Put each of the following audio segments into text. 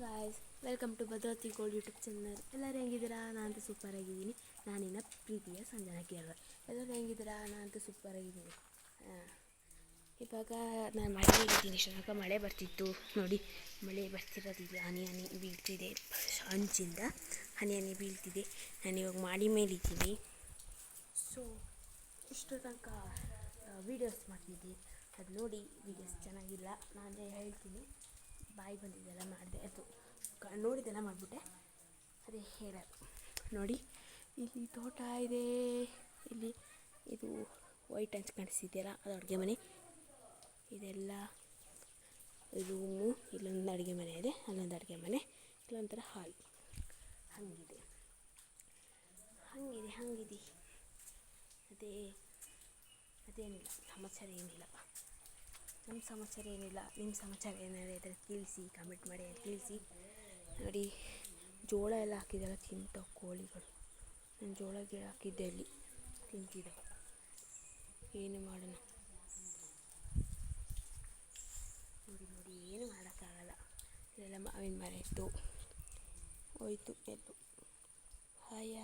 Guys, welcome to Bhadravati gold YouTube channel. ಎಲ್ಲರೂ ಹೆಂಗಿದ್ದೀರಾ? ನಾನಂತೂ ಸೂಪರಾಗಿದ್ದೀನಿ. ನಾನಿನ್ನ ಪ್ರೀತಿಯ ಸಂಜನಾ ಕೇರಳ. ಎಲ್ಲರೂ ಹೆಂಗಿದ್ದೀರಾ? ನಾನಂತೂ ಸೂಪರಾಗಿದ್ದೀನಿ. ಇವಾಗ ನಾನು ಮಳೆಯಲ್ಲಿದ್ದೀನಿ. ಇಷ್ಟೊಂದು ಮಳೆ ಬರ್ತಿತ್ತು ನೋಡಿ. ಮಳೆ ಬರ್ತಿರೋದಿಲ್ಲ, ಹನಿ ಹನಿ ಬೀಳ್ತಿದೆ. ಅಂಚಿಂದ ಹನಿ ಹನಿ ಬೀಳ್ತಿದೆ. ನಾನಿವಾಗ ಮಾಡಿ ಮೇಲಿದ್ದೀನಿ. ಸೊ ಇಷ್ಟು ತನಕ ವೀಡಿಯೋಸ್ ಮಾಡ್ತಿದ್ದೆ, ಅದು ನೋಡಿ ವೀಡಿಯೋಸ್ ಚೆನ್ನಾಗಿಲ್ಲ. ನಾನೇ ಹೇಳ್ತೀನಿ, ಬಾಯಿ ಬಂದಿದ್ದೆಲ್ಲ ಮಾಡಿದೆ, ಅದು ನೋಡಿದ್ದೆಲ್ಲ ಮಾಡಿಬಿಟ್ಟೆ. ಅದೇ ಹೇಳೋದು ನೋಡಿ. ಇಲ್ಲಿ ತೋಟ ಇದೆ. ಇಲ್ಲಿ ಇದು ವೈಟ್ ಹಂಚ್ ಕಾಣಿಸ್ತಿದೆಯಲ್ಲ, ಅದು ಅಡುಗೆ ಮನೆ. ಇದೆಲ್ಲ ರೂಮು. ಇಲ್ಲೊಂದು ಅಡುಗೆ ಮನೆ ಇದೆ, ಅಲ್ಲೊಂದು ಅಡುಗೆ ಮನೆ, ಇಲ್ಲೊಂಥರ ಹಾಲ್. ಹಾಗಿದೆ. ಅದೇನಿಲ್ಲ, ಸಮಾಚಾರ ಏನಿಲ್ಲ. ನಮ್ಮ ಸಮಾಚಾರ ಏನಿಲ್ಲ. ನಿಮ್ಮ ಸಮಾಚಾರ ಏನಾದ್ರು ಇದ್ದರೆ ತಿಳಿಸಿ, ಕಮೆಂಟ್ ಮಾಡಿ ತಿಳಿಸಿ. ನೋಡಿ, ಜೋಳ ಎಲ್ಲ ಹಾಕಿದ್ದೆಲ್ಲ ತಿಂತಾವೆ ಕೋಳಿಗಳು. ನಾನು ಜೋಳ ಗಿಡ ಹಾಕಿದ್ದೆ, ಅಲ್ಲಿ ತಿಂತಿದ್ದಾವೆ. ಏನು ಮಾಡೋಣ ನೋಡಿ, ಏನು ಮಾಡೋಕ್ಕಾಗಲ್ಲ. ಇಲ್ಲೆಲ್ಲ ಮಾವಿನ ಮರ ಇತ್ತು, ಹೋಯ್ತು ಎಲ್ಲೂ. ಹಾಯ್.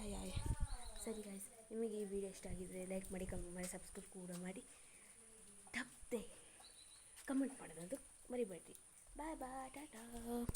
ಸರಿ ಗಾಯ್ಸ್, ನಿಮಗೆ ಈ ವಿಡಿಯೋ ಇಷ್ಟ ಆಗಿದ್ದರೆ ಲೈಕ್ ಮಾಡಿ, ಕಮೆಂಟ್ ಮಾಡಿ, ಸಬ್ಸ್ಕ್ರೈಬ್ ಕೂಡ ಮಾಡಿ. ತಪ್ಪದೆ ಕಮೆಂಟ್ ಮಾಡೋದಂತೂ ಮರಿಬೇಡ್ರಿ. ಬಾಯ್ ಟಾಟಾ.